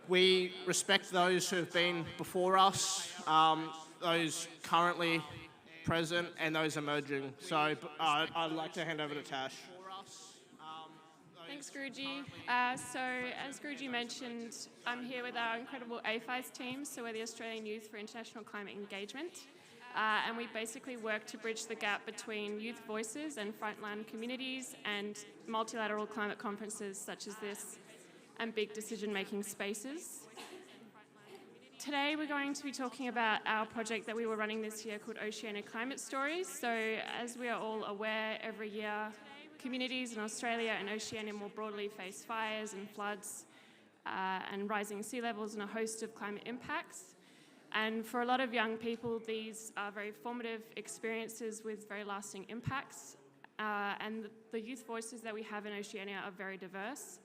We respect those who have been before us, those currently present and those emerging. So I'd like to hand over to Tash. Thanks, Guruji. So as Guruji mentioned, I'm here with our incredible AYFICE team, so we're the Australian Youth for International Climate Engagement. And we basically work to bridge the gap between youth voices and frontline communities and multilateral climate conferences such as this and big decision-making spaces. Today we're going to be talking about our project that we were running this year called Oceania Climate Stories. So as we are all aware, every year communities in Australia and Oceania more broadly face fires and floods and rising sea levels and a host of climate impacts. And for a lot of young people, these are very formative experiences with very lasting impacts. And the youth voices that we have in Oceania are very diverse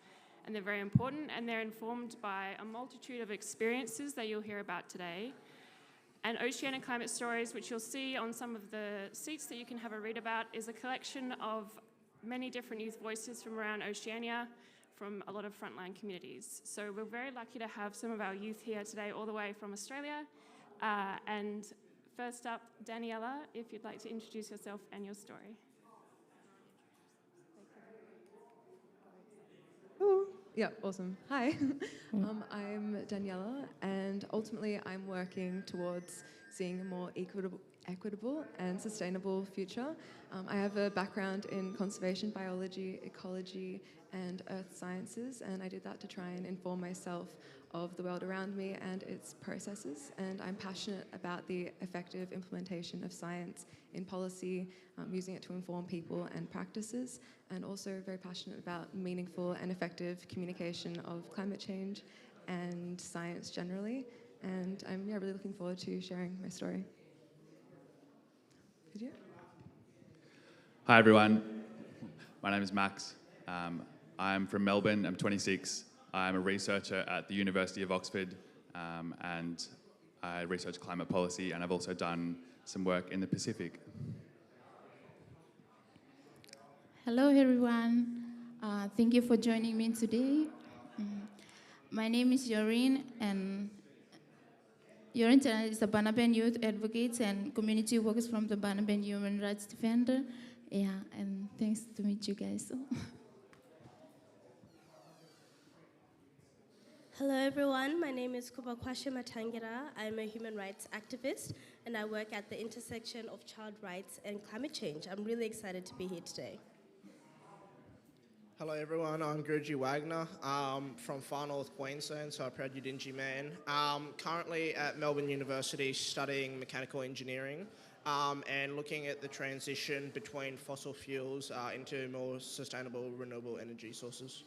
and they're very important, and they're informed by a multitude of experiences that you'll hear about today. And Oceania Climate Stories, which you'll see on some of the seats that you can have a read about, is a collection of many different youth voices from around Oceania, from a lot of frontline communities. So we're very lucky to have some of our youth here today, all the way from Australia. And first up, Daniela, if you'd like to introduce yourself and your story. Ooh, yeah, awesome. Hi, I'm Daniela, and ultimately I'm working towards seeing a more equitable and sustainable future. I have a background in conservation biology, ecology, and earth sciences, and I did that to try and inform myself of the world around me and its processes. And I'm passionate about the effective implementation of science in policy, using it to inform people and practices, and also very passionate about meaningful and effective communication of climate change and science generally. And I'm really looking forward to sharing my story. Video? Hi everyone, my name is Max. I'm from Melbourne, I'm 26. I'm a researcher at the University of Oxford, and I research climate policy, and I've also done some work in the Pacific. Hello everyone, thank you for joining me today. My name is Yoreen, and Yoreen is a Banaban youth advocate and community workers from the Banaban Human Rights Defender. Yeah, and thanks to meet you guys. Hello everyone, my name is Kubakwashe Matangira. I'm a human rights activist and I work at the intersection of child rights and climate change. I'm really excited to be here today. Hello everyone, I'm Guruji Wagner from far north Queensland, so a proud Yidinji man. Currently at Melbourne University studying mechanical engineering and looking at the transition between fossil fuels into more sustainable renewable energy sources.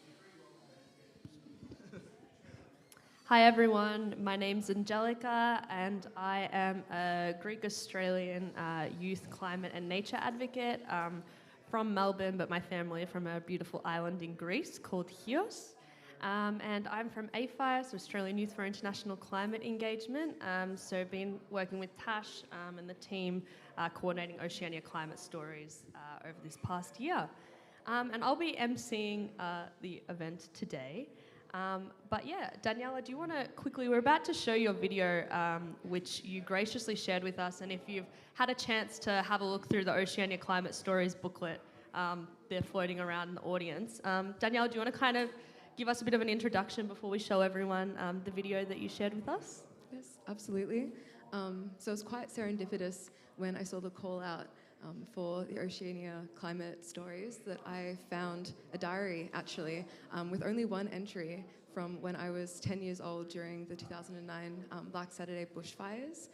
Hi everyone, my name's Angelica and I am a Greek-Australian youth climate and nature advocate from Melbourne, but my family are from a beautiful island in Greece called Chios. And I'm from AYFICE, Australian Youth for International Climate Engagement, so been working with Tash and the team coordinating Oceania Climate Stories over this past year. And I'll be emceeing the event today. But yeah, Daniela, do you want to quickly, we're about to show your video, which you graciously shared with us, and if you've had a chance to have a look through the Oceania Climate Stories booklet, they're floating around in the audience. Daniela, do you want to kind of give us a bit of an introduction before we show everyone the video that you shared with us? Yes, absolutely. So it's quite serendipitous when I saw the call out for the Oceania Climate Stories that I found a diary, actually, with only one entry from when I was 10 years old during the 2009 Black Saturday bushfires.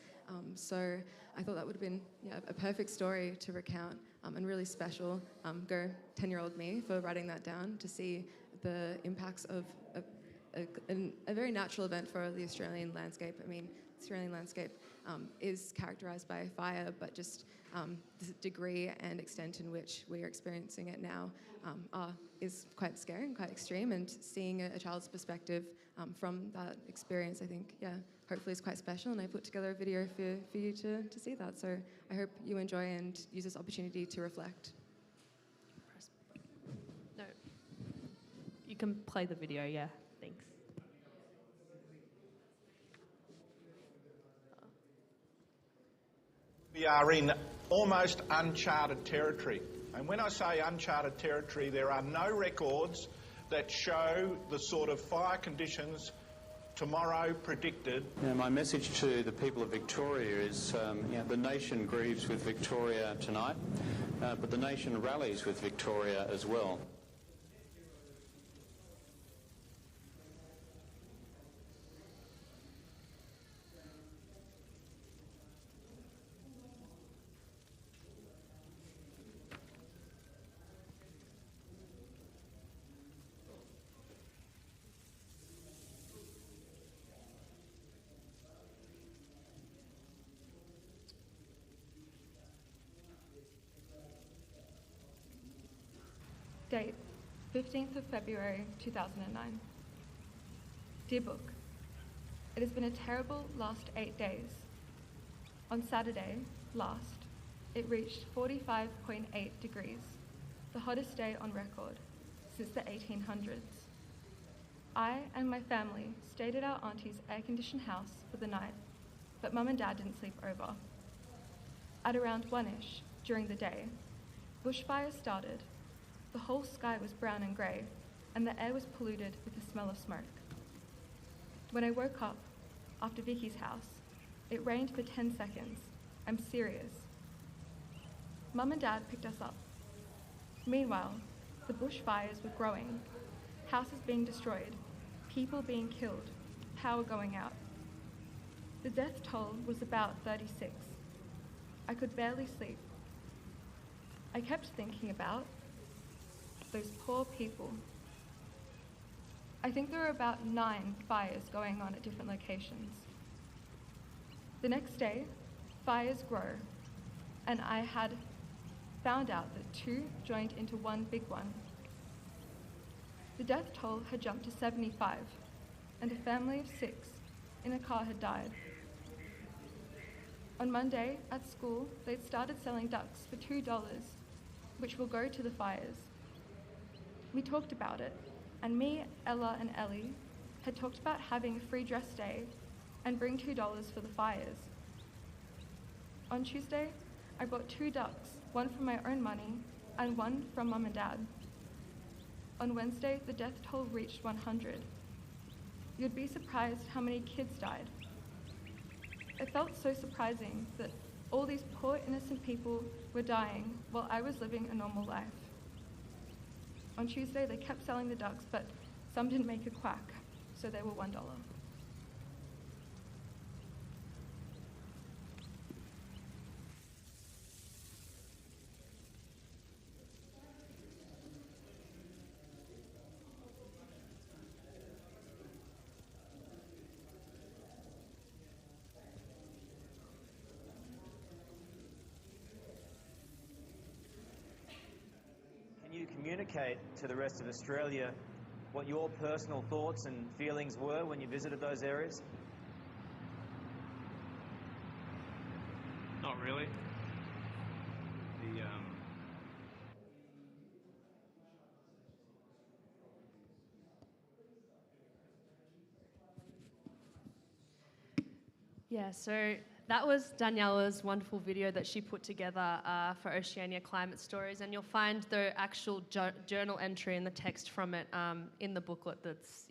So I thought that would have been a perfect story to recount and really special. Go 10-year-old me for writing that down to see the impacts of a very natural event for the Australian landscape. I mean, the Australian landscape is characterised by fire, but just the degree and extent in which we are experiencing it now is quite scary and quite extreme, and seeing a child's perspective from that experience, I think, hopefully is quite special, and I put together a video for you to see that. So I hope you enjoy and use this opportunity to reflect. No, you can play the video, yeah, thanks. We are in almost uncharted territory. And when I say uncharted territory, there are no records that show the sort of fire conditions tomorrow predicted. My message to the people of Victoria is the nation grieves with Victoria tonight, but the nation rallies with Victoria as well. Date, 15th of February 2009. Dear Book, it has been a terrible last 8 days. On Saturday, last, it reached 45.8 degrees, the hottest day on record since the 1800s. I and my family stayed at our auntie's air-conditioned house for the night, but Mum and Dad didn't sleep over. At around 1-ish, during the day, bushfires started. The whole sky was brown and grey, and the air was polluted with the smell of smoke. When I woke up, after Vicky's house, it rained for 10 seconds. I'm serious. Mum and Dad picked us up. Meanwhile, the bushfires were growing, houses being destroyed, people being killed, power going out. The death toll was about 36. I could barely sleep. I kept thinking about those poor people. I think there were about 9 fires going on at different locations. The next day, fires grow, and I had found out that 2 joined into one big one. The death toll had jumped to 75, and a family of 6 in a car had died. On Monday, at school, they'd started selling ducks for $2, which will go to the fires. We talked about it, and me, Ella, and Ellie had talked about having a free dress day and bring $2 for the fires. On Tuesday, I bought 2 ducks, one from my own money and one from Mum and Dad. On Wednesday, the death toll reached 100. You'd be surprised how many kids died. It felt so surprising that all these poor innocent people were dying while I was living a normal life. On Tuesday, they kept selling the ducks, but some didn't make a quack, so they were $1. Communicate to the rest of Australia what your personal thoughts and feelings were when you visited those areas? Not really. Yeah, so that was Daniela's wonderful video that she put together for Oceania Climate Stories, and you'll find the actual journal entry and the text from it in the booklet that's,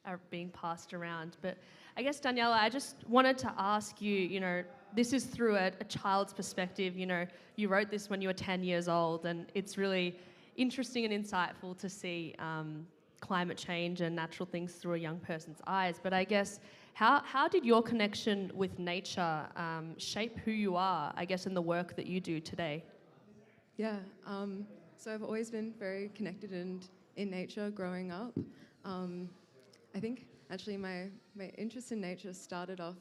are being passed around. But I guess, Daniela, I just wanted to ask you, this is through a child's perspective. You wrote this when you were 10 years old, and it's really interesting and insightful to see climate change and natural things through a young person's eyes. But I guess, how did your connection with nature shape who you are, I guess, in the work that you do today? Yeah, so I've always been very connected and in nature growing up. I think actually my interest in nature started off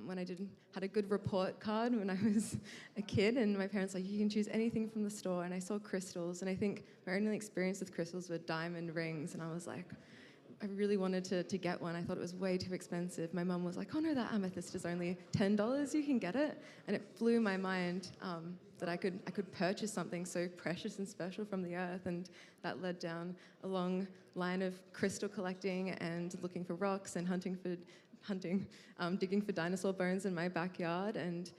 when I had a good report card when I was a kid, and my parents were like, you can choose anything from the store, and I saw crystals, and I think my only experience with crystals were diamond rings, and I was like, I really wanted to get one. I thought it was way too expensive. My mum was like, oh no, that amethyst is only $10, you can get it. And it blew my mind that I could purchase something so precious and special from the earth, and that led down a long line of crystal collecting and looking for rocks and digging for dinosaur bones in my backyard, and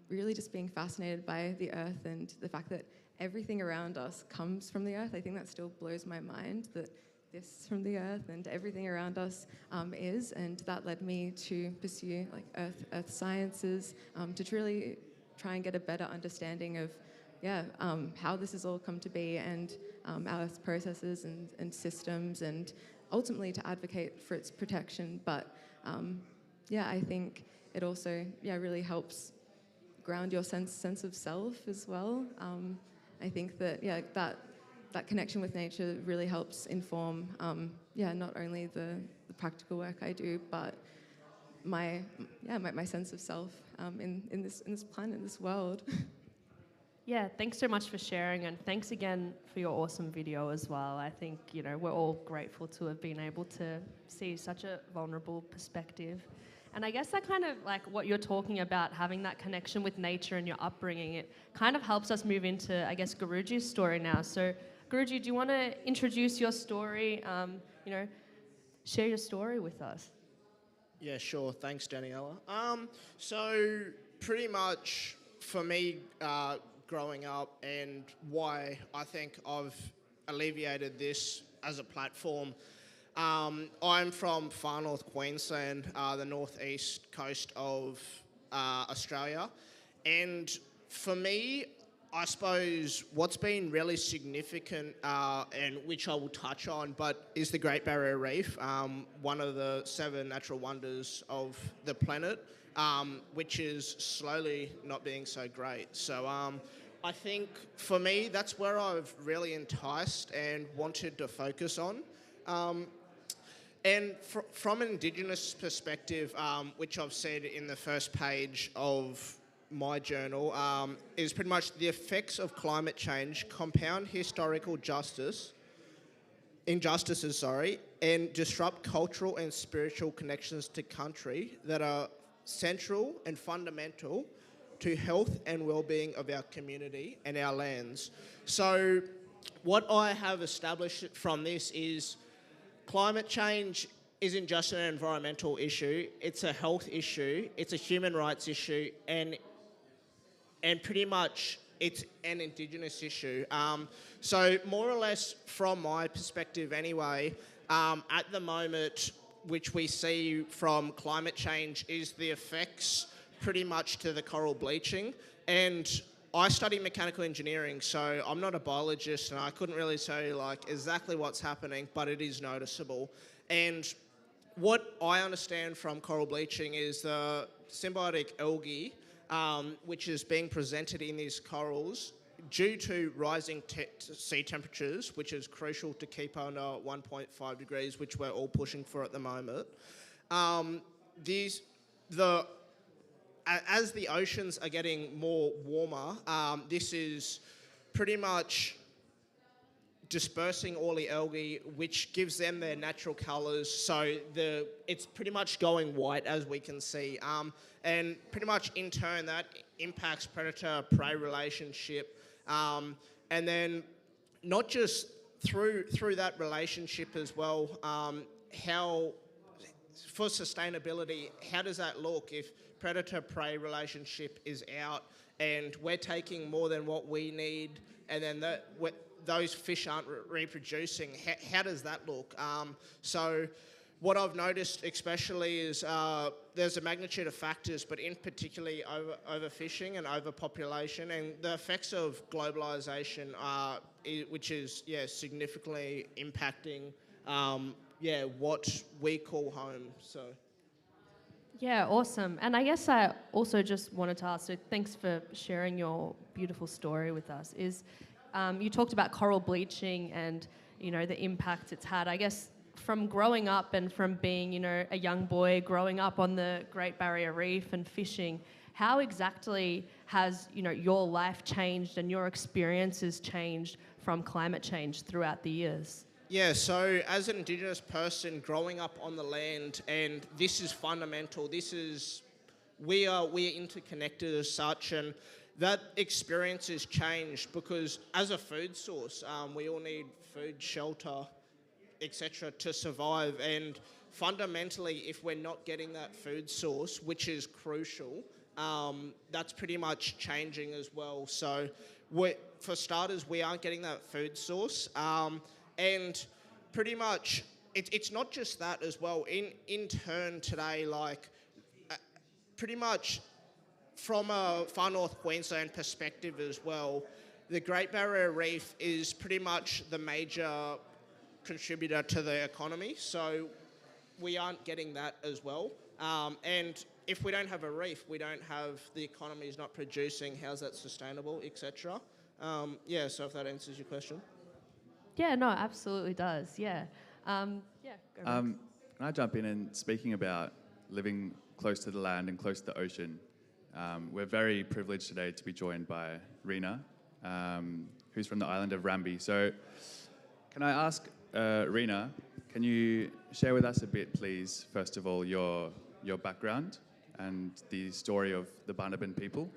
really just being fascinated by the earth and the fact that everything around us comes from the earth. I think that still blows my mind, that this is from the earth and everything around us is, and that led me to pursue like earth sciences, to truly try and get a better understanding of how this has all come to be, and our Earth's processes and systems, and ultimately to advocate for its protection. But I think it also really helps ground your sense of self as well. I think that that connection with nature really helps inform not only the practical work I do, but my sense of self in this planet, in this world. Yeah, thanks so much for sharing, and thanks again for your awesome video as well. I think, we're all grateful to have been able to see such a vulnerable perspective. And I guess that kind of like what you're talking about, having that connection with nature and your upbringing, it kind of helps us move into, I guess, Guruji's story now. So Guruji, do you want to introduce your story, share your story with us? Yeah, sure. Thanks, Daniela. So pretty much for me, growing up, and why I think I've alleviated this as a platform, I'm from far north Queensland, the northeast coast of Australia, and for me, I suppose what's been really significant, and which I will touch on, but is the Great Barrier Reef, one of the 7 natural wonders of the planet, which is slowly not being so great. So I think for me, that's where I've really enticed and wanted to focus on. And from an Indigenous perspective, which I've said in the first page of my journal, is pretty much the effects of climate change compound historical injustices, and disrupt cultural and spiritual connections to country that are central and fundamental to health and well-being of our community and our lands. So what I have established from this is climate change isn't just an environmental issue, it's a health issue, it's a human rights issue, and pretty much it's an Indigenous issue. So more or less from my perspective anyway, at the moment, which we see from climate change is the effects pretty much to the coral bleaching. And I study mechanical engineering, so I'm not a biologist, and I couldn't really tell you like exactly what's happening, but it is noticeable. And what I understand from coral bleaching is the symbiotic algae, which is being presented in these corals due to rising sea temperatures, which is crucial to keep under 1.5 degrees, which we're all pushing for at the moment. As the oceans are getting more warmer, this is pretty much dispersing all the algae, which gives them their natural colours. So it's pretty much going white, as we can see. And pretty much in turn, that impacts predator-prey relationship. And then not just through that relationship as well, how, for sustainability, how does that look if predator-prey relationship is out and we're taking more than what we need, and then those fish aren't reproducing? How does that look? So what I've noticed especially is there's a magnitude of factors, but in particularly overfishing and overpopulation, and the effects of globalisation, which is significantly impacting what we call home. So. Yeah, awesome. And I guess I also just wanted to ask, so thanks for sharing your beautiful story with us, is you talked about coral bleaching and, the impact it's had. I guess from growing up and from being, a young boy growing up on the Great Barrier Reef and fishing, how exactly has, your life changed and your experiences changed from climate change throughout the years? Yeah, so as an Indigenous person growing up on the land, and this is fundamental, we are interconnected as such, and that experience has changed because as a food source, we all need food, shelter, etc. to survive. And fundamentally, if we're not getting that food source, which is crucial, that's pretty much changing as well. So for starters, we aren't getting that food source. And pretty much, it's not just that as well. In turn today, like pretty much from a far north Queensland perspective as well, the Great Barrier Reef is pretty much the major contributor to the economy, so we aren't getting that as well. And if we don't have a reef, we don't have, the economy is not producing, how's that sustainable, etc. Yeah, so if that answers your question. Yeah, no, absolutely does. Yeah. Yeah, go Max. Can I jump in? And speaking about living close to the land and close to the ocean, we're very privileged today to be joined by Rena, who's from the island of Rambi. So can I ask Rena, can you share with us a bit, please, first of all, your background and the story of the Banabin people?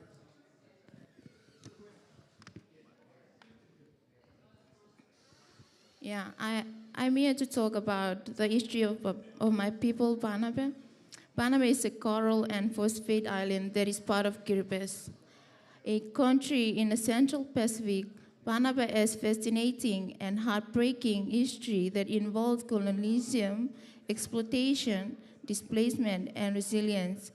Yeah, I'm here to talk about the history of my people, Banaba. Banaba is a coral and phosphate island that is part of Kiribati, a country in the Central Pacific. Banaba has fascinating and heartbreaking history that involves colonialism, exploitation, displacement, and resilience.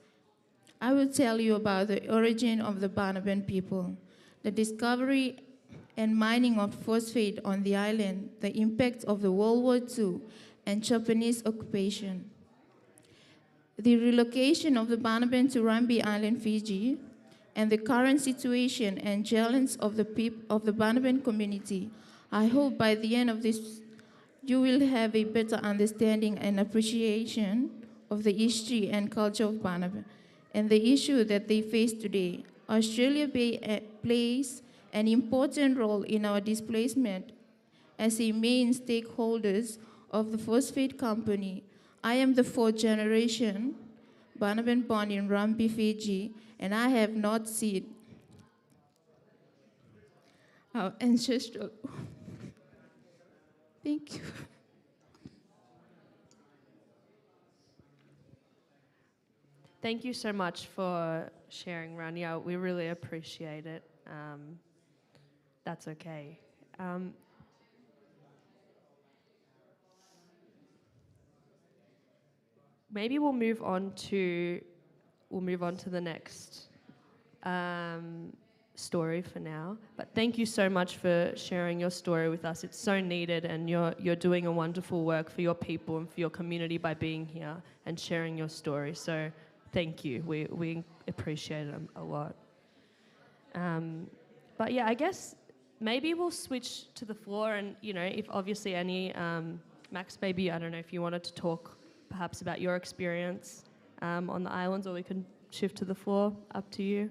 I will tell you about the origin of the Banaban people, the discovery and mining of phosphate on the island, the impact of the World War II and Japanese occupation, the relocation of the Banaban to Rambi Island, Fiji, and the current situation and challenge of the Banaban community. I hope by the end of this, you will have a better understanding and appreciation of the history and culture of Banaban and the issue that they face today. Australia plays an important role in our displacement as a main stakeholders of the phosphate company. I am the fourth generation Banaban born in Rambi, Fiji, and I have not seen our ancestral. Thank you. Thank you so much for sharing, Rania. We really appreciate it. That's okay. Maybe we'll move on to the next story for now. But thank you so much for sharing your story with us. It's so needed, and you're doing a wonderful work for your people and for your community by being here and sharing your story. So thank you. We appreciate it a lot. But yeah, I guess maybe we'll switch to the floor, and if obviously any Max, maybe I don't know if you wanted to talk perhaps about your experience on the islands, or we can shift to the floor. Up to you.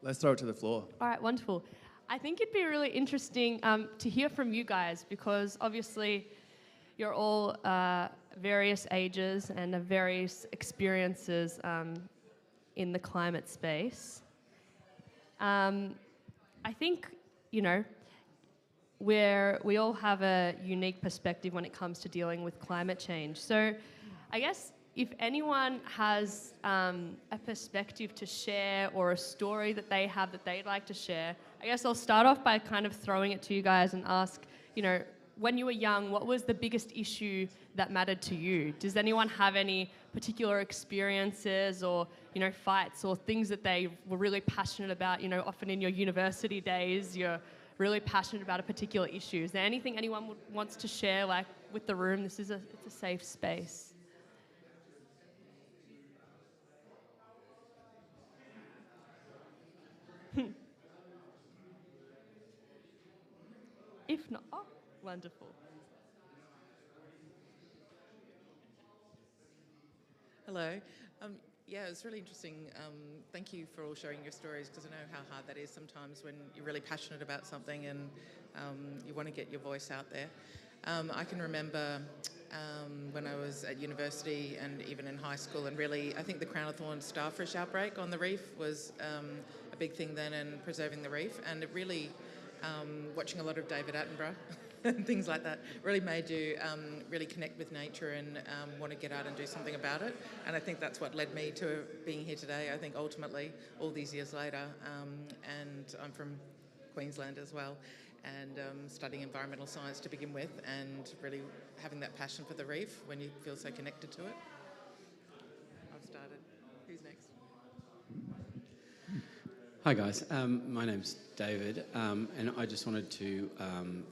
Let's throw it to the floor. All right, wonderful. I think it'd be really interesting to hear from you guys, because obviously you're all various ages and have various experiences in the climate space. I think, we all have a unique perspective when it comes to dealing with climate change. So I guess if anyone has a perspective to share or a story that they have that they'd like to share, I guess I'll start off by kind of throwing it to you guys and ask, when you were young, what was the biggest issue that mattered to you? Does anyone have any particular experiences or, fights or things that they were really passionate about? Often in your university days, you're really passionate about a particular issue. Is there anything anyone wants to share, like, with the room? It's a safe space. If not, oh, wonderful. Hello. Yeah, it was really interesting. Thank you for all sharing your stories, because I know how hard that is sometimes when you're really passionate about something and you want to get your voice out there. I can remember when I was at university and even in high school, and really I think the Crown of Thorns starfish outbreak on the reef was a big thing then, and preserving the reef. And it really, watching a lot of David Attenborough and things like that, really made you really connect with nature and want to get out and do something about it. And I think that's what led me to being here today, I think ultimately, all these years later. And I'm from Queensland as well, and studying environmental science to begin with, and really having that passion for the reef when you feel so connected to it. I've started. Who's next? Hi guys, my name's David, and I just wanted to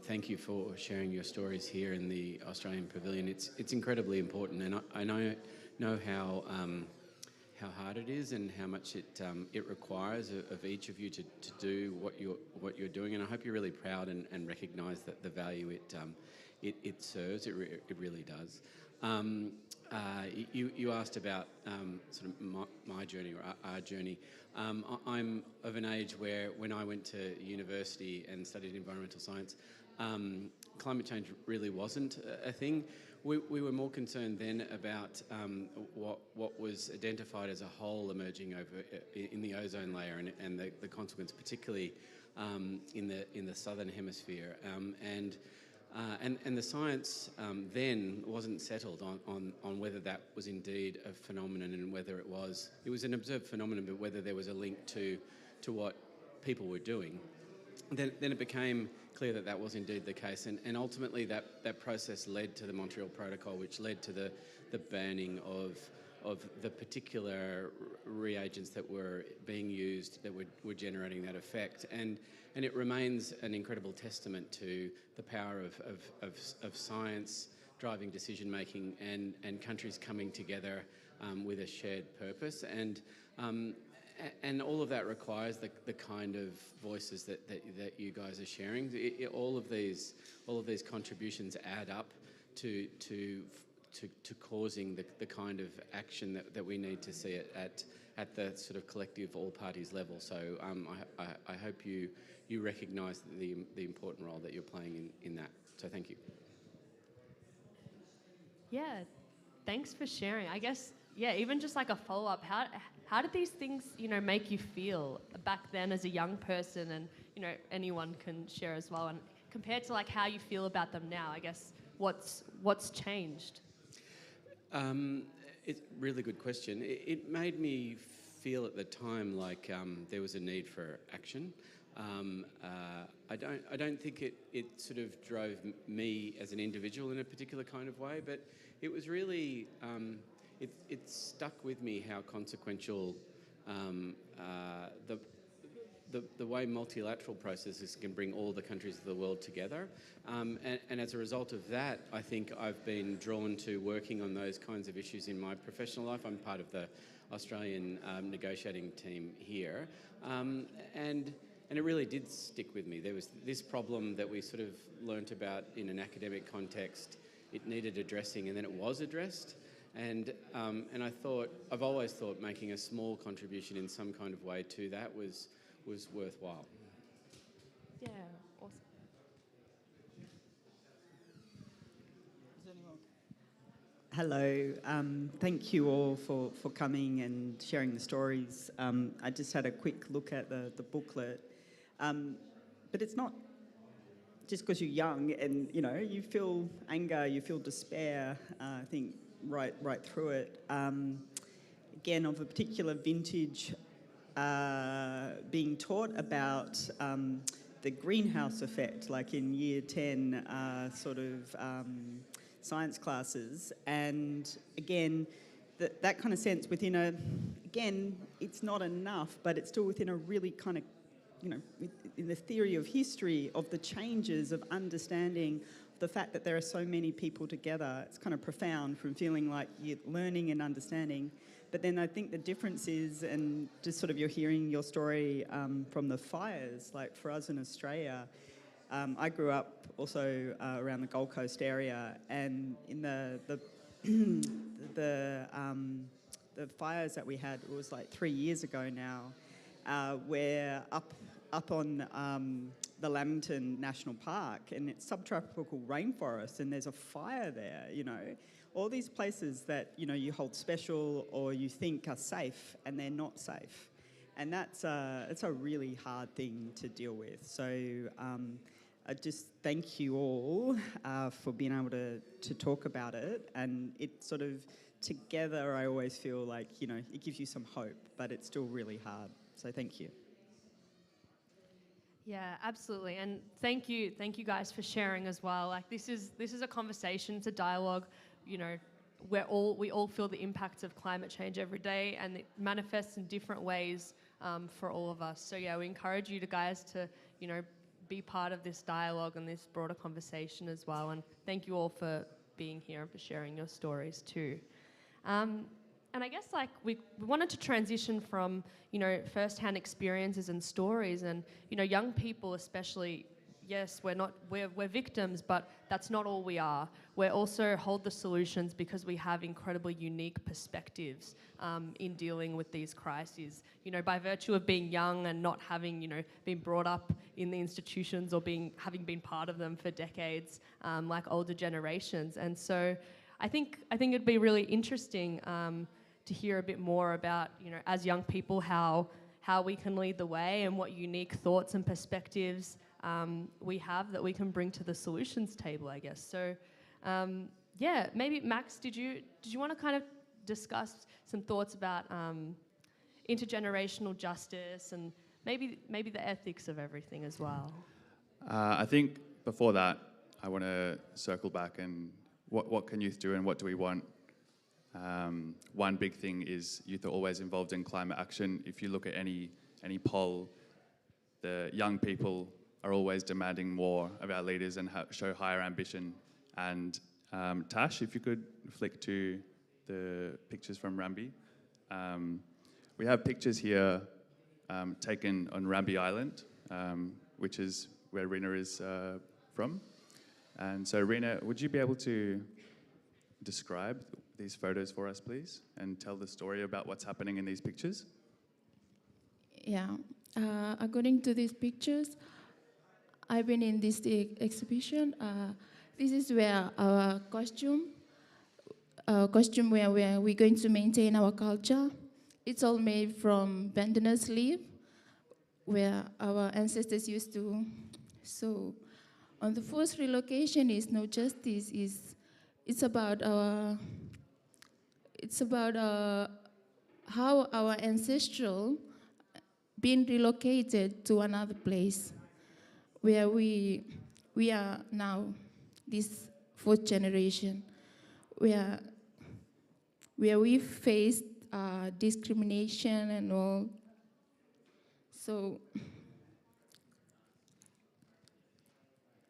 thank you for sharing your stories here in the Australian Pavilion. It's incredibly important, and I know how hard it is and how much it requires of each of you to do what you're doing, and I hope you're really proud and recognise that the value it serves. It really does. You asked about sort of my journey or our journey. I'm of an age where when I went to university and studied environmental science, climate change really wasn't a thing. We were more concerned then about what was identified as a hole emerging over in the ozone layer and the consequence, particularly in the southern hemisphere. And the science then wasn't settled on whether that was indeed a phenomenon and whether it was an observed phenomenon, but whether there was a link to what people were doing. Then it became clear that was indeed the case, and ultimately that process led to the Montreal Protocol, which led to the banning of the particular reagents that were being used that were generating that effect. And it remains an incredible testament to the power of science driving decision making and countries coming together with a shared purpose. And all of that requires the kind of voices that you guys are sharing. All of these contributions add up to causing the kind of action that we need to see at the sort of collective all parties level. So I hope you recognise the important role that you're playing in that. So thank you. Yeah, thanks for sharing. I guess, yeah, even just like a follow-up, how did these things, make you feel back then as a young person? And, anyone can share as well. And compared to like how you feel about them now, I guess, what's changed? It's a really good question. It made me feel at the time like there was a need for action. I don't think it sort of drove me as an individual in a particular kind of way, but it was really it stuck with me how consequential the way multilateral processes can bring all the countries of the world together. And as a result of that, I think I've been drawn to working on those kinds of issues in my professional life. I'm part of the Australian negotiating team here. And it really did stick with me. There was this problem that we sort of learnt about in an academic context. It needed addressing, and then it was addressed. And I've always thought making a small contribution in some kind of way to that was worthwhile. Yeah, awesome. Hello, thank you all for coming and sharing the stories. I just had a quick look at the booklet, but it's not just because you're young and you feel anger, you feel despair. I think right through it. Again, of a particular vintage, being taught about the greenhouse effect, like in year 10, science classes, and again, that kind of sense within again, it's not enough, but it's still within a really kind of, in the theory of history of the changes of understanding the fact that there are so many people together. It's kind of profound from feeling like you're learning and understanding. But then I think the difference is, and just sort of you're hearing your story from the fires, like for us in Australia, I grew up also around the Gold Coast area, and in the fires that we had, it was like 3 years ago now, we're up on the Lamington National Park, and it's subtropical rainforest, and there's a fire there, All these places that, you hold special or you think are safe, and they're not safe. And it's a really hard thing to deal with. So I just thank you all for being able to talk about it. And it sort of, together, I always feel like, you know, it gives you some hope, but it's still really hard. So thank you. Yeah, absolutely. And thank you guys for sharing as well. Like this is a conversation, it's a dialogue, you know, we all feel the impacts of climate change every day, and it manifests in different ways for all of us. So yeah, we encourage you guys to, you know, be part of this dialogue and this broader conversation as well. And thank you all for being here and for sharing your stories too. And I guess like we wanted to transition from, you know, first-hand experiences and stories, and, you know, young people especially. Yes, we're victims, but that's not all we are. We also hold the solutions because we have incredibly unique perspectives in dealing with these crises. You know, by virtue of being young and not having, you know, been brought up in the institutions or having been part of them for decades, like older generations. And so, I think it'd be really interesting to hear a bit more about, you know, as young people, how we can lead the way and what unique thoughts and perspectives we have that we can bring to the solutions table, I guess. So, yeah, maybe Max, did you want to kind of discuss some thoughts about intergenerational justice and maybe the ethics of everything as well? I think before that, I want to circle back and what can youth do and what do we want? One big thing is youth are always involved in climate action. If you look at any poll, the young people are always demanding more of our leaders and show higher ambition. And Tash, if you could flick to the pictures from Rambi. We have pictures here taken on Rambi Island, which is where Rena is from. And so Rena, would you be able to describe these photos for us, please, and tell the story about what's happening in these pictures? Yeah, according to these pictures, I've been in this exhibition. This is where our costume where we're going to maintain our culture. It's all made from bandanas leaf, where our ancestors used to sew. On the first relocation is no justice. It's about how our ancestral been relocated to another place, where we are now, this fourth generation, where we faced discrimination and all. So,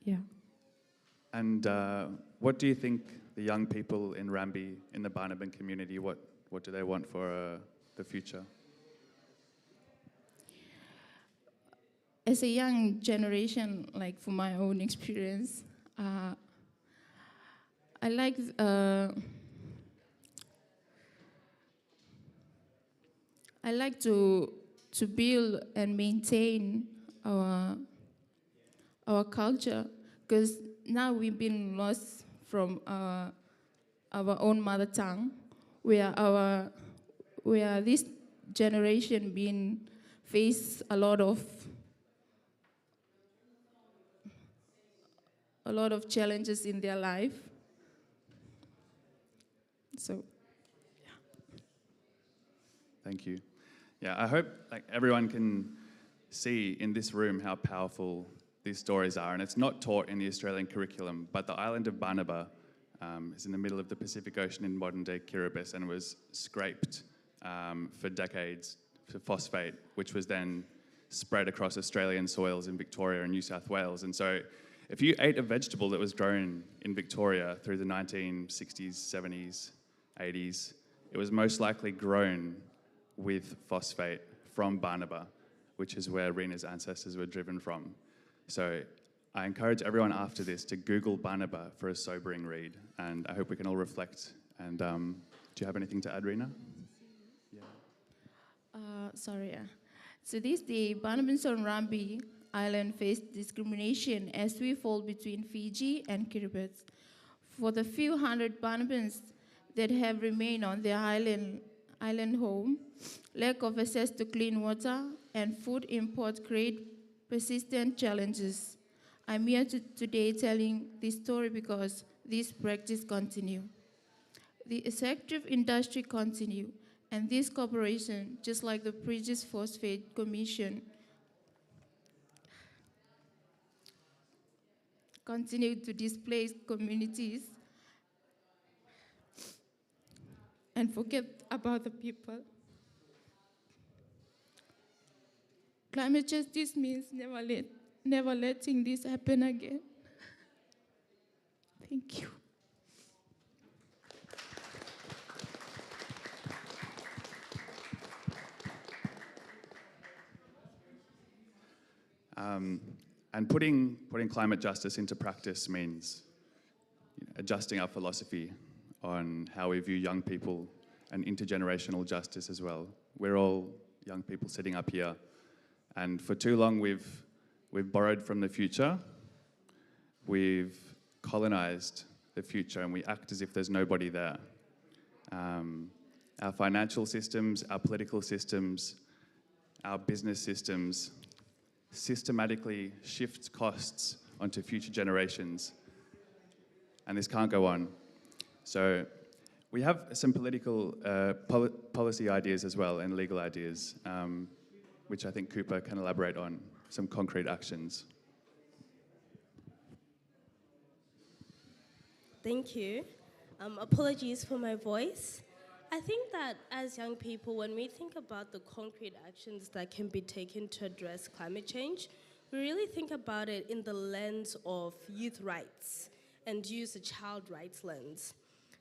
yeah. And what do you think the young people in Rambi, in the Barnaban community, what do they want for the future? As a young generation, like from my own experience, I like to build and maintain our culture, because now we've been lost from our own mother tongue, where this generation been faced a lot of challenges in their life. So, yeah. Thank you. Yeah, I hope like everyone can see in this room how powerful these stories are. And it's not taught in the Australian curriculum, but the island of Banaba is in the middle of the Pacific Ocean in modern-day Kiribati, and was scraped for decades for phosphate, which was then spread across Australian soils in Victoria and New South Wales. And so if you ate a vegetable that was grown in Victoria through the 1960s, 70s, 80s, it was most likely grown with phosphate from Banaba, which is where Rena's ancestors were driven from. So I encourage everyone after this to Google Banaba for a sobering read, and I hope we can all reflect. And do you have anything to add, Rena? Sorry. So the Banabans on Rambi Island faced discrimination as we fall between Fiji and Kiribati. For the few hundred Banabans that have remained on the island, island home, lack of access to clean water, and food import create persistent challenges. I'm here today telling this story because this practice continue. The extractive industry continue, and this corporation, just like the previous Phosphate Commission, continue to displace communities and forget about the people. Climate justice means never letting this happen again. Thank you. And putting climate justice into practice means adjusting our philosophy on how we view young people and intergenerational justice as well. We're all young people sitting up here, and for too long we've borrowed from the future, we've colonized the future, and we act as if there's nobody there. Our financial systems, our political systems, our business systems systematically shift costs onto future generations, and this can't go on. So we have some political policy ideas as well, and legal ideas, which I think Cooper can elaborate on, some concrete actions. Thank you. Apologies for my voice. I think that as young people, when we think about the concrete actions that can be taken to address climate change, we really think about it in the lens of youth rights and use a child rights lens.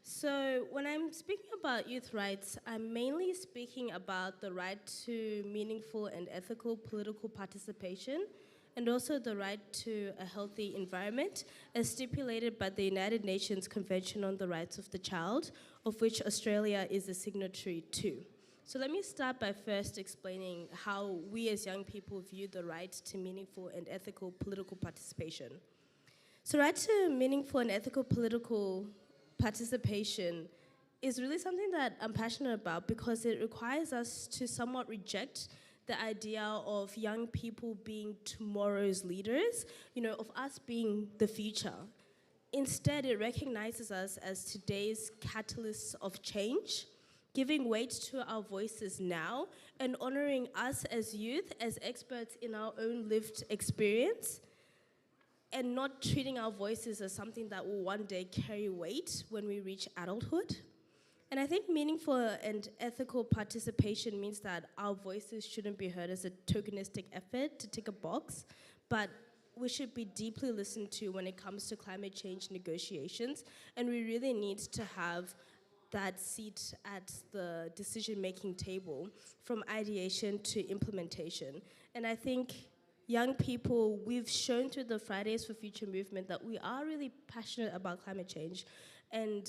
So when I'm speaking about youth rights, I'm mainly speaking about the right to meaningful and ethical political participation, and also the right to a healthy environment, as stipulated by the United Nations Convention on the Rights of the Child, of which Australia is a signatory to. So let me start by first explaining how we as young people view the right to meaningful and ethical political participation. So right to meaningful and ethical political participation is really something that I'm passionate about, because it requires us to somewhat reject the idea of young people being tomorrow's leaders, of us being the future. Instead, it recognizes us as today's catalysts of change, giving weight to our voices now, and honoring us as youth as experts in our own lived experience, and not treating our voices as something that will one day carry weight when we reach adulthood. And I think meaningful and ethical participation means that our voices shouldn't be heard as a tokenistic effort to tick a box, but we should be deeply listened to when it comes to climate change negotiations, and we really need to have that seat at the decision-making table, from ideation to implementation. And I think young people, we've shown through the Fridays for Future movement that we are really passionate about climate change, and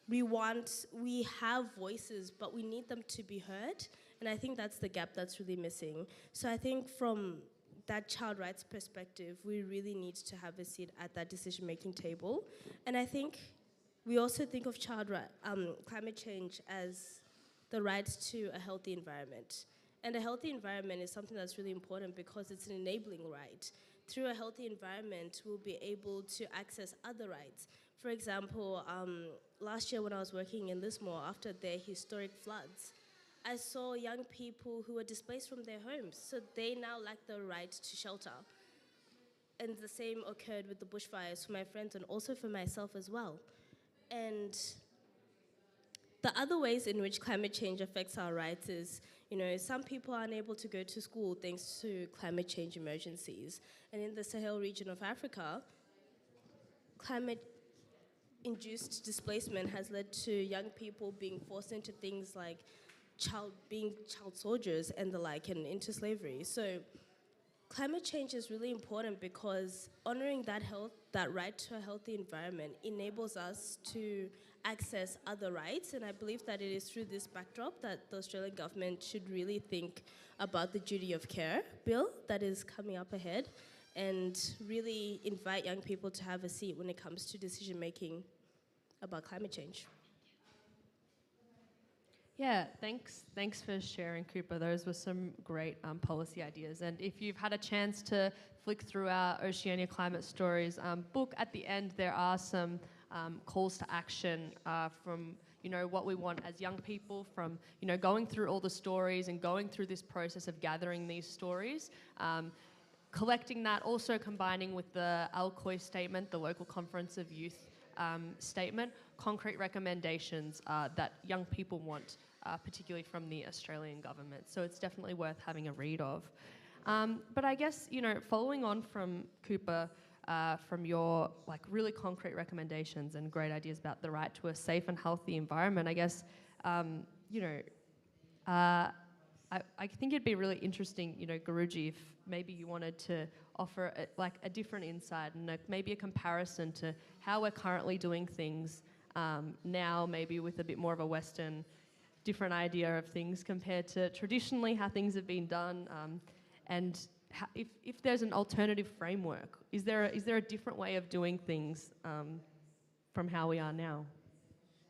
we have voices, but we need them to be heard, and I think that's the gap that's really missing. So I think from that child rights perspective, we really need to have a seat at that decision-making table. And I think we also think of climate change as the right to a healthy environment. And a healthy environment is something that's really important because it's an enabling right. Through a healthy environment, we'll be able to access other rights. For example, last year when I was working in Lismore after their historic floods, I saw young people who were displaced from their homes, so they now lack the right to shelter. And the same occurred with the bushfires for my friends and also for myself as well. And the other ways in which climate change affects our rights is, some people are unable to go to school thanks to climate change emergencies. And in the Sahel region of Africa, climate-induced displacement has led to young people being forced into things like being child soldiers and the like, and into slavery. So climate change is really important because honoring that right to a healthy environment enables us to access other rights, and I believe that it is through this backdrop that the Australian government should really think about the duty of care bill that is coming up ahead, and really invite young people to have a seat when it comes to decision making about climate change. Yeah, thanks for sharing, Cooper. Those were some great policy ideas. And if you've had a chance to flick through our Oceania Climate Stories book, at the end there are some calls to action from what we want as young people, from going through all the stories and going through this process of gathering these stories. Collecting that, also combining with the AYFICE statement, the Local Conference of Youth statement, concrete recommendations that young people want, particularly from the Australian government. So it's definitely worth having a read of. But I guess, following on from Cooper, from your really concrete recommendations and great ideas about the right to a safe and healthy environment, I guess, I think it'd be really interesting, Guruji, if maybe you wanted to offer a different insight and maybe a comparison to how we're currently doing things now, maybe with a bit more of a Western, different idea of things compared to traditionally how things have been done, and if there's an alternative framework, is there a different way of doing things from how we are now?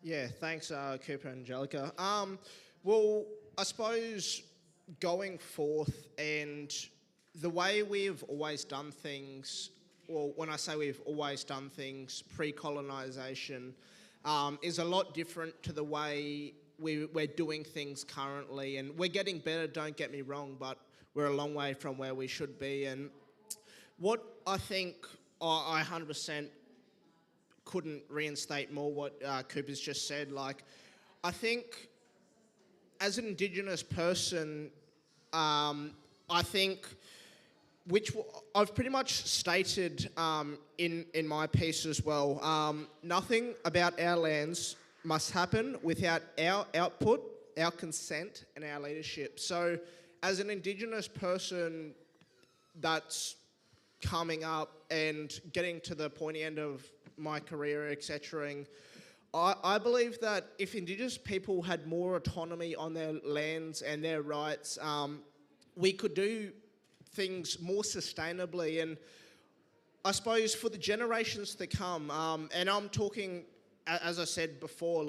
Yeah, thanks, Cooper and Angelica. Well, I suppose going forth and the way we've always done things, well, when I say we've always done things, pre-colonisation, is a lot different to the way we're doing things currently. And we're getting better, don't get me wrong, but we're a long way from where we should be. And what I think I 100% couldn't reinstate more what Cooper's just said. I think as an Indigenous person, I think, which I've pretty much stated in my piece as well, nothing about our lands must happen without our output, our consent and our leadership. So as an Indigenous person that's coming up and getting to the pointy end of my career, etc., I believe that if Indigenous people had more autonomy on their lands and their rights, we could do things more sustainably. And I suppose for the generations to come, and I'm talking, as I said before,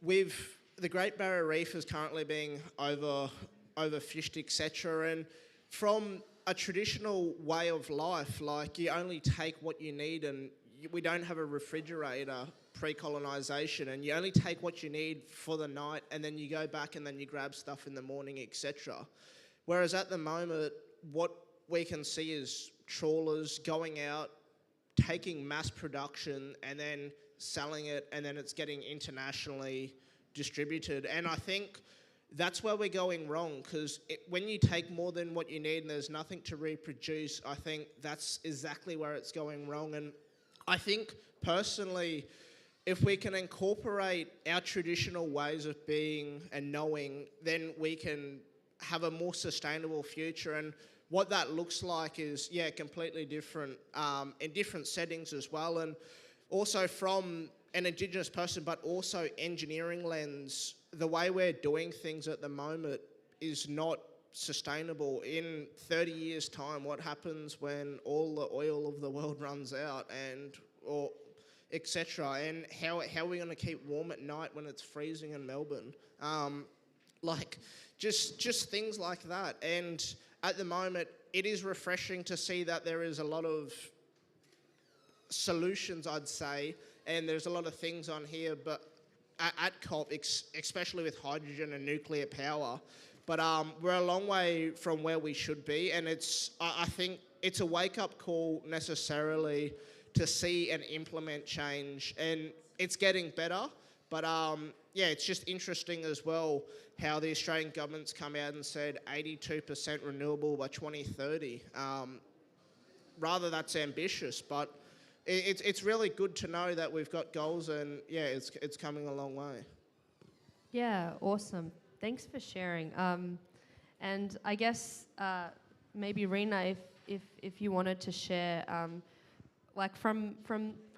with the Great Barrier Reef is currently being overfished, etc. And from a traditional way of life, you only take what you need, and we don't have a refrigerator pre-colonisation, and you only take what you need for the night, and then you go back and then you grab stuff in the morning, etc. Whereas at the moment, what we can see is trawlers going out, taking mass production and then selling it, and then it's getting internationally distributed. And I think that's where we're going wrong, because when you take more than what you need and there's nothing to reproduce, I think that's exactly where it's going wrong. And I think personally, if we can incorporate our traditional ways of being and knowing, then we can have a more sustainable future. And what that looks like is, completely different in different settings as well. And also from an Indigenous person, but also engineering lens, the way we're doing things at the moment is not sustainable. In 30 years' time, what happens when all the oil of the world runs out, or etc.? And how are we going to keep warm at night when it's freezing in Melbourne? Just things like that. And at the moment, it is refreshing to see that there is a lot of solutions, I'd say, and there's a lot of things on here, but at COP, especially with hydrogen and nuclear power. But we're a long way from where we should be, and I think it's a wake-up call necessarily to see and implement change, and it's getting better. But it's just interesting as well how the Australian government's come out and said 82% renewable by 2030. Rather, that's ambitious, but it's really good to know that we've got goals, and it's coming a long way. Yeah, awesome. Thanks for sharing. And I guess maybe Rena, if you wanted to share, from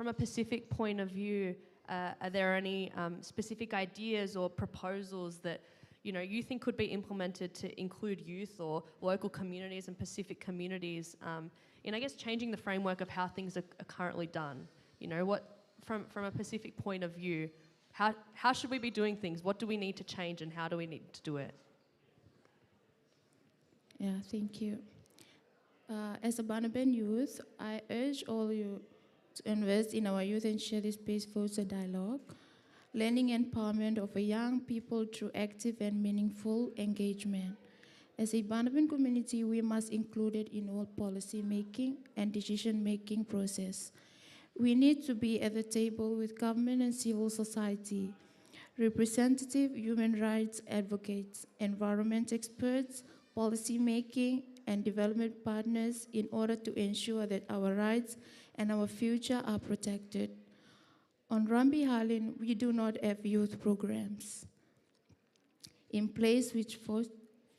a Pacific point of view, are there any specific ideas or proposals that you think could be implemented to include youth or local communities and Pacific communities in, I guess, changing the framework of how things are currently done? What from a Pacific point of view, how should we be doing things? What do we need to change and how do we need to do it? Yeah, thank you. As a Barnaban youth, I urge all you to invest in our youth and share this space for a dialogue, learning empowerment of young people through active and meaningful engagement. As a Barnaban community, we must include it in all policy making and decision making process. We need to be at the table with government and civil society, representative human rights advocates, environment experts, policy making, and development partners in order to ensure that our rights and our future are protected. On Rambi Island, we do not have youth programs in place which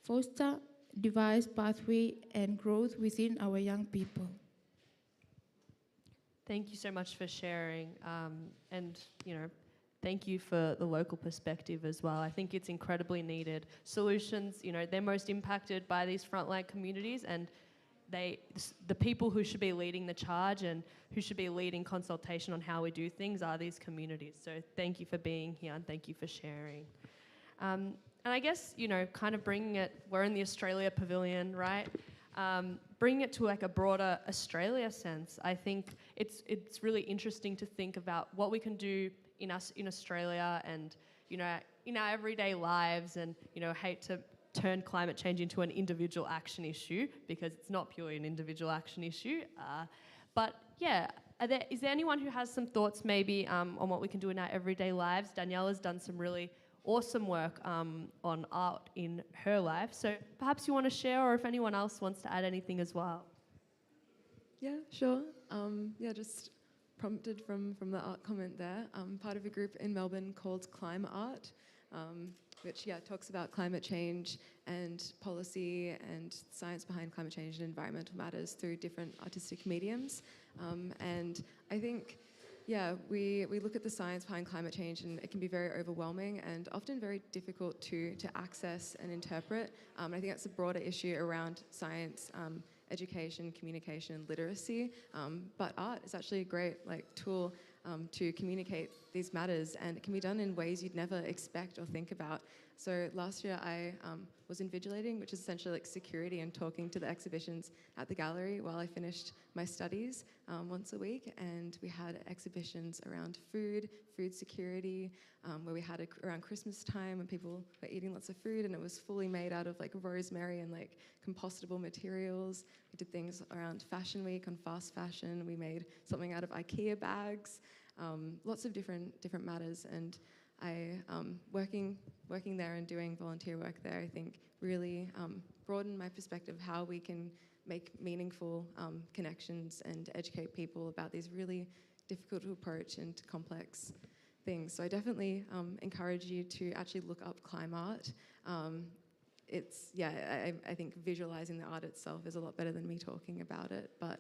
foster device pathway and growth within our young people. Thank you so much for sharing, and thank you for the local perspective as well. I think it's incredibly needed. Solutions, they're most impacted by these frontline communities, and the people who should be leading the charge and who should be leading consultation on how we do things are these communities. So thank you for being here and thank you for sharing. And I guess, kind of bringing it, we're in the Australia Pavilion, right? Bringing it to like a broader Australia sense, I think it's really interesting to think about what we can do in Australia and in our everyday lives, and hate to turn climate change into an individual action issue because it's not purely an individual action issue. But yeah, is there anyone who has some thoughts maybe on what we can do in our everyday lives? Daniela's done some really awesome work on art in her life. So perhaps you want to share, or if anyone else wants to add anything as well. Yeah, sure. Just prompted from the art comment there. I'm part of a group in Melbourne called Climb Art, which talks about climate change and policy and science behind climate change and environmental matters through different artistic mediums. And I think, we look at the science behind climate change, and it can be very overwhelming and often very difficult to access and interpret. I think that's a broader issue around science, education, communication, and literacy. But art is actually a great tool to communicate these matters, and it can be done in ways you'd never expect or think about. So last year I was invigilating, which is essentially security and talking to the exhibitions at the gallery while I finished my studies once a week, and we had exhibitions around food security, where we had around Christmas time when people were eating lots of food, and it was fully made out of rosemary and compostable materials. We did things around Fashion Week on fast fashion. We made something out of IKEA bags, lots of different matters, and I working there and doing volunteer work there, I think really broadened my perspective of how we can make meaningful connections and educate people about these really difficult to approach and complex things. So I definitely encourage you to actually look up Climb Art. I think visualizing the art itself is a lot better than me talking about it, but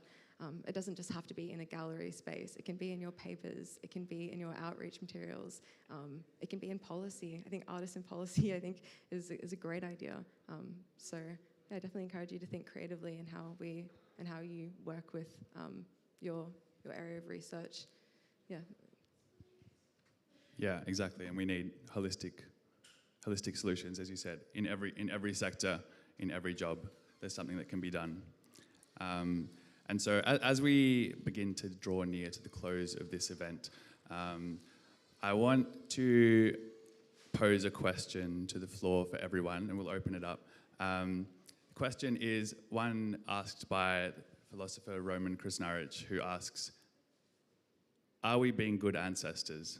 it doesn't just have to be in a gallery space. It can be in your papers, it can be in your outreach materials, it can be in policy. I think artists in policy, is a great idea. I definitely encourage you to think creatively in how you work with your area of research. Yeah, exactly, and we need holistic solutions, as you said, in every sector, in every job. There's something that can be done. And so as we begin to draw near to the close of this event, I want to pose a question to the floor for everyone, and we'll open it up. The question is one asked by philosopher Roman Krasnarich, who asks, are we being good ancestors?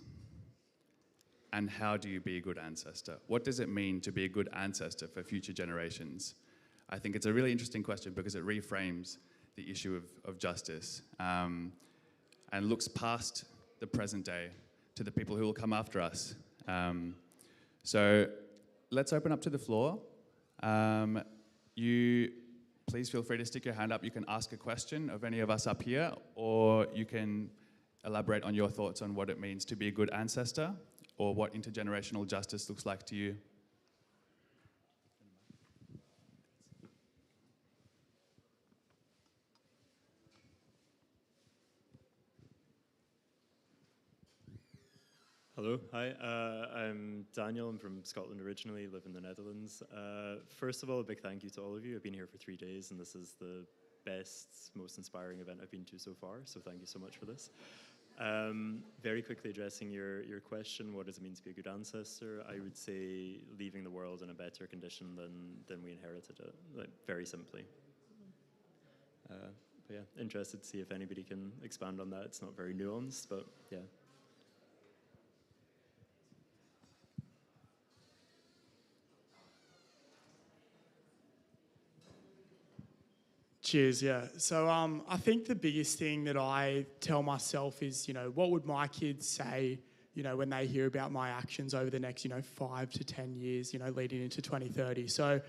And how do you be a good ancestor? What does it mean to be a good ancestor for future generations? I think it's a really interesting question because it reframes the issue of justice and looks past the present day to the people who will come after us. So let's open up to the floor. You please feel free to stick your hand up. You can ask a question of any of us up here, or you can elaborate on your thoughts on what it means to be a good ancestor, or what intergenerational justice looks like to you. Hello, hi. I'm Daniel. I'm from Scotland originally, live in the Netherlands. First of all, a big thank you to all of you. I've been here for 3 days, and this is the best, most inspiring event I've been to so far, so thank you so much for this. Very quickly addressing your question, what does it mean to be a good ancestor? I would say leaving the world in a better condition than we inherited it, like, very simply. But yeah, interested to see if anybody can expand on that. It's not very nuanced, but yeah. Cheers, yeah. So I think the biggest thing that I tell myself is, what would my kids say, when they hear about my actions over the next, 5 to 10 years, leading into 2030. So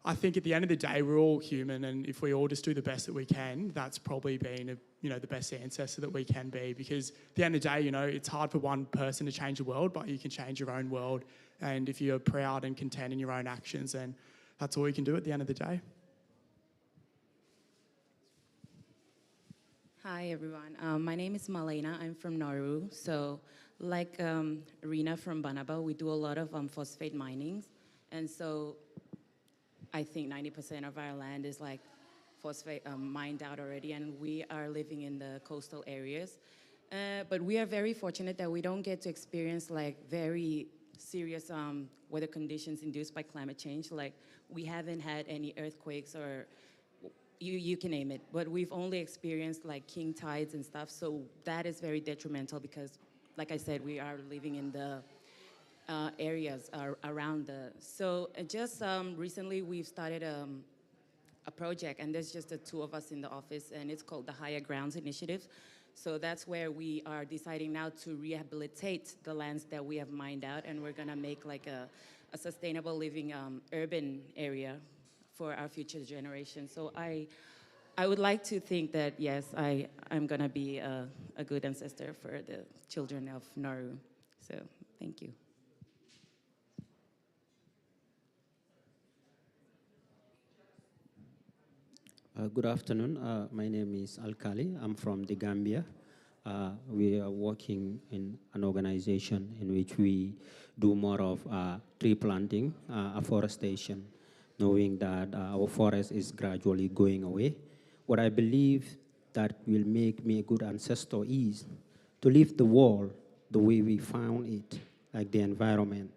I think at the end of the day, we're all human, and if we all just do the best that we can, that's probably been, the best ancestor that we can be. Because at the end of the day, it's hard for one person to change the world, but you can change your own world. And if you're proud and content in your own actions, then that's all you can do at the end of the day. Hi, everyone. My name is Malena. I'm from Nauru. So like Rina from Banaba, we do a lot of phosphate mining. And so I think 90% of our land is like phosphate mined out already, and we are living in the coastal areas. But we are very fortunate that we don't get to experience like very serious weather conditions induced by climate change. Like we haven't had any earthquakes or you can name it, but we've only experienced like king tides and stuff, so that is very detrimental because, like I said, we are living in the areas around the... So just recently we've started a project, and there's just the two of us in the office, and it's called the Higher Grounds Initiative. So that's where we are deciding now to rehabilitate the lands that we have mined out, and we're gonna make like a sustainable living urban area for our future generation. So I would like to think that, yes, I'm gonna be a good ancestor for the children of Nauru. So thank you. Good afternoon. My name is Alkali. I'm from the Gambia. We are working in an organization in which we do more of tree planting, afforestation, knowing that our forest is gradually going away. What I believe that will make me a good ancestor is to leave the world the way we found it, like the environment.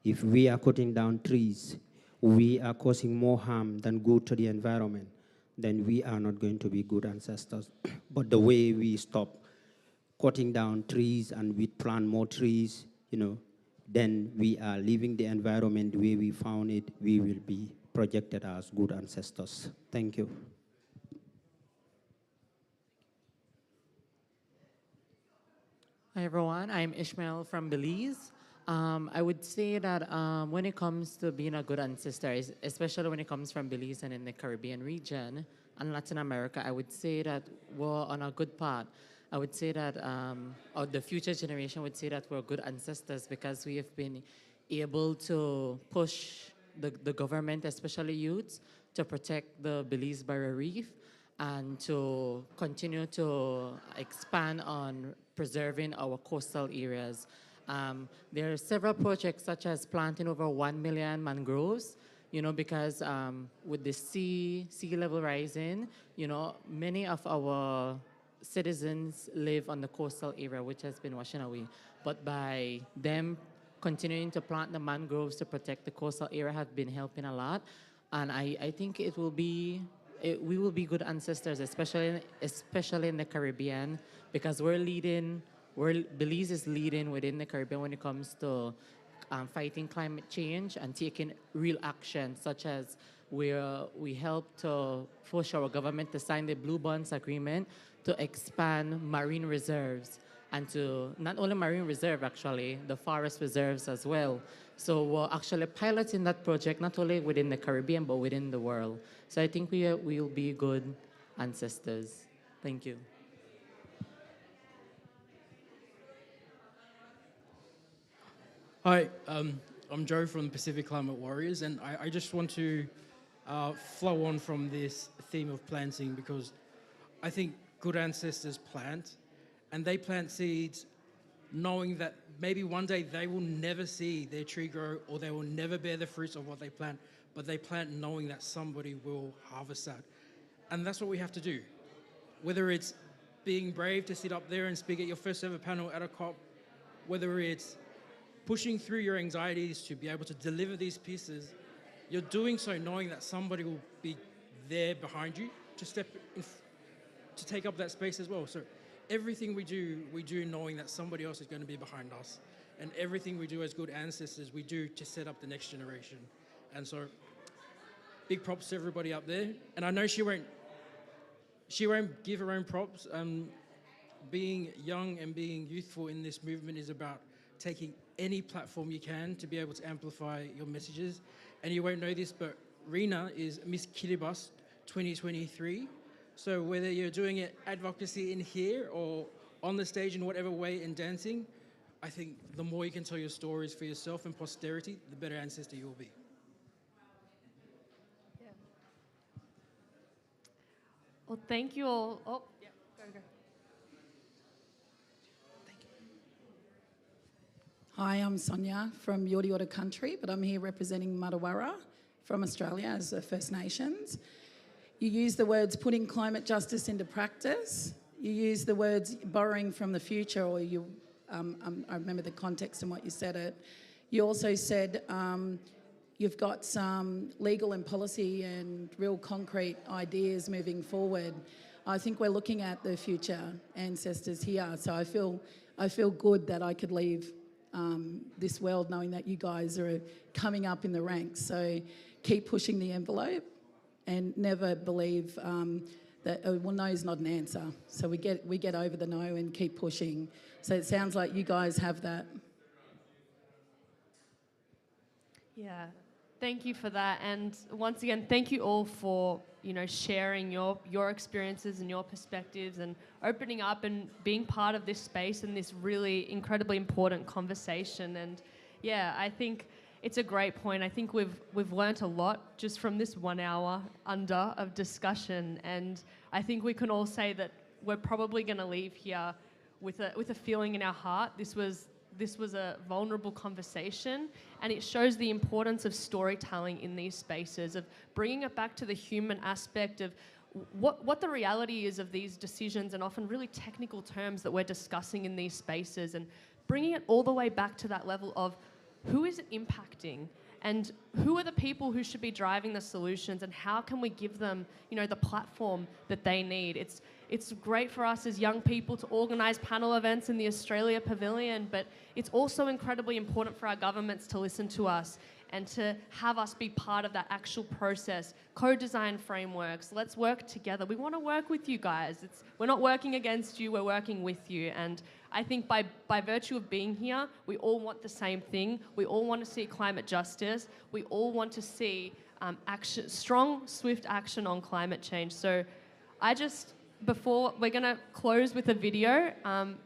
If we are cutting down trees, we are causing more harm than good to the environment, then we are not going to be good ancestors. But the way we stop cutting down trees and we plant more trees, then we are leaving the environment the way we found it, we will be projected as good ancestors. Thank you. Hi everyone, I'm Ishmael from Belize. I would say that when it comes to being a good ancestor, especially when it comes from Belize and in the Caribbean region and Latin America, I would say that we're on a good path. I would say that, or the future generation would say that we're good ancestors because we have been able to push the government, especially youths, to protect the Belize Barrier Reef and to continue to expand on preserving our coastal areas. There are several projects such as planting over 1 million mangroves, because with the sea level rising, many of our citizens live on the coastal area, which has been washing away. But by them continuing to plant the mangroves to protect the coastal area have been helping a lot. And I think we will be good ancestors, especially in the Caribbean, because Belize is leading within the Caribbean when it comes to fighting climate change and taking real action, such as we help to push our government to sign the Blue Bonds Agreement to expand marine reserves, and to not only marine reserve, actually, the forest reserves as well. So we're actually piloting that project not only within the Caribbean, but within the world. So I think we will be good ancestors. Thank you. Hi, I'm Joe from Pacific Climate Warriors, and I just want to flow on from this theme of planting, because I think good ancestors plant, and they plant seeds knowing that maybe one day they will never see their tree grow, or they will never bear the fruits of what they plant, but they plant knowing that somebody will harvest that. And that's what we have to do. Whether it's being brave to sit up there and speak at your first ever panel at a COP, whether it's pushing through your anxieties to be able to deliver these pieces, you're doing so knowing that somebody will be there behind you to step in, to take up that space as well. So everything we do knowing that somebody else is going to be behind us. And everything we do as good ancestors, we do to set up the next generation. And so big props to everybody up there. And I know she won't give her own props. Being young and being youthful in this movement is about taking any platform you can to be able to amplify your messages. And you won't know this, but Rena is Miss Kiribati 2023. So whether you're doing it advocacy in here or on the stage in whatever way in dancing, I think the more you can tell your stories for yourself and posterity, the better ancestor you will be. Well, thank you all. Oh, yeah, go. Hi, I'm Sonia from Yorta Yorta Country, but I'm here representing Matawara from Australia as the First Nations. You use the words putting climate justice into practice. You use the words borrowing from the future, or you, I remember the context and what you said it. You also said you've got some legal and policy and real concrete ideas moving forward. I think we're looking at the future ancestors here, so I feel good that I could leave this world knowing that you guys are coming up in the ranks. So keep pushing the envelope and never believe that, well, no is not an answer. So we get over the no and keep pushing. So it sounds like you guys have that. Yeah, thank you for that. And once again, thank you all for, sharing your experiences and your perspectives and opening up and being part of this space and this really incredibly important conversation. And yeah, I think it's a great point. I think we've learnt a lot just from this 1 hour under of discussion, and I think we can all say that we're probably going to leave here with a feeling in our heart. This was a vulnerable conversation, and it shows the importance of storytelling in these spaces, of bringing it back to the human aspect of what the reality is of these decisions and often really technical terms that we're discussing in these spaces, and bringing it all the way back to that level of who is it impacting and who are the people who should be driving the solutions, and how can we give them, the platform that they need. It's great for us as young people to organise panel events in the Australia Pavilion, but it's also incredibly important for our governments to listen to us and to have us be part of that actual process, co-design frameworks. Let's work together. We want to work with you guys. We're not working against you, we're working with you. And I think by virtue of being here, we all want the same thing. We all want to see climate justice. We all want to see action, strong, swift action on climate change. So before we're going to close with a video,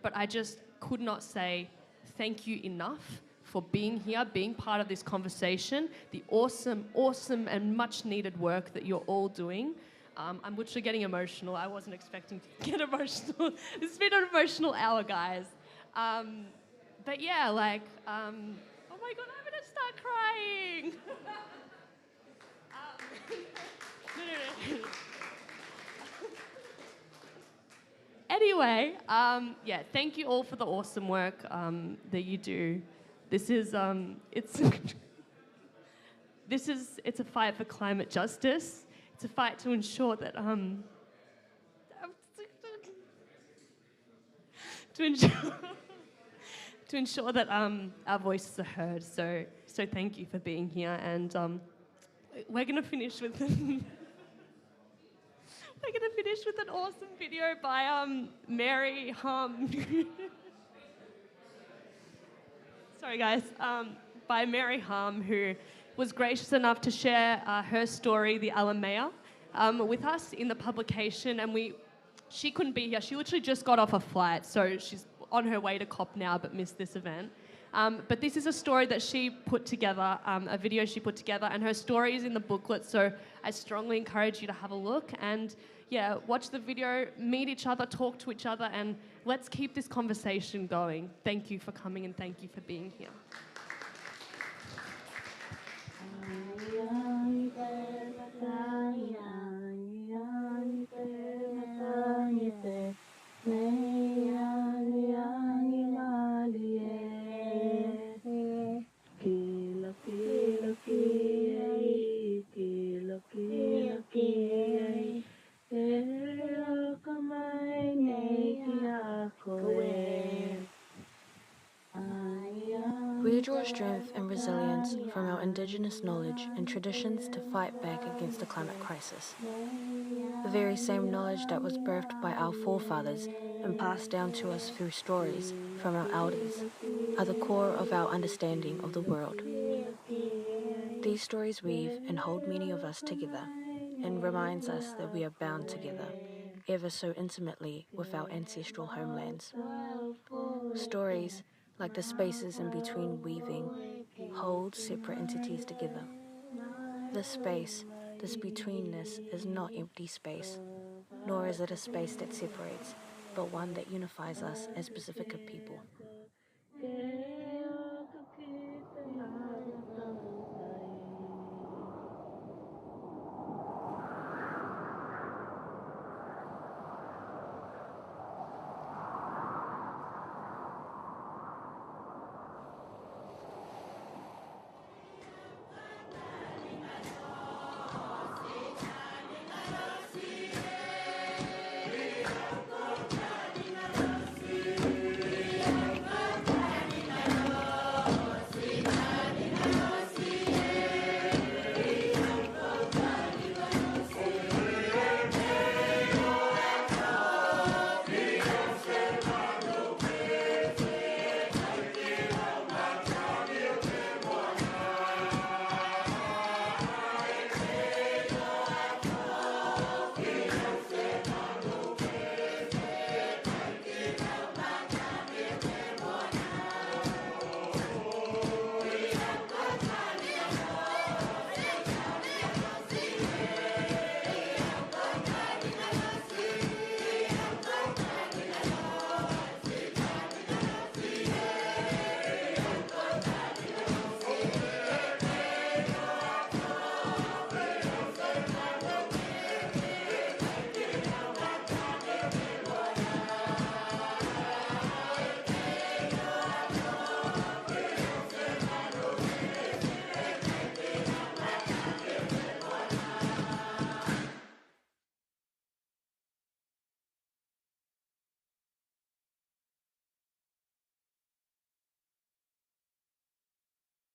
but I just could not say thank you enough for being here, being part of this conversation, the awesome, awesome and much needed work that you're all doing. I'm literally getting emotional. I wasn't expecting to get emotional. It's been an emotional hour, guys. But yeah, oh my God, I'm gonna start crying. No. Anyway, yeah, thank you all for the awesome work that you do. This is, it's a fight for climate justice. It's a fight to ensure that, to ensure that our voices are heard. So thank you for being here, and we're gonna finish with. We're going to finish with an awesome video by Mary Hum. Sorry, guys. By Mary Hum, who was gracious enough to share her story, The Alamea, with us in the publication. And she couldn't be here. She literally just got off a flight, so she's on her way to COP now, but missed this event. But this is a story that she put together, a video she put together, and her story is in the booklet, so I strongly encourage you to have a look and, yeah, watch the video, meet each other, talk to each other, and let's keep this conversation going. Thank you for coming and thank you for being here. We draw strength and resilience from our Indigenous knowledge and traditions to fight back against the climate crisis. The very same knowledge that was birthed by our forefathers and passed down to us through stories from our elders are the core of our understanding of the world. These stories weave and hold many of us together and reminds us that we are bound together ever so intimately with our ancestral homelands. Stories, like the spaces in between weaving, hold separate entities together. This space, this betweenness, is not empty space, nor is it a space that separates, but one that unifies us as Pacifica people.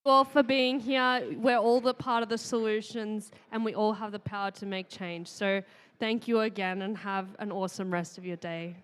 All for being here. We're all the part of the solutions and we all have the power to make change. So thank you again and have an awesome rest of your day.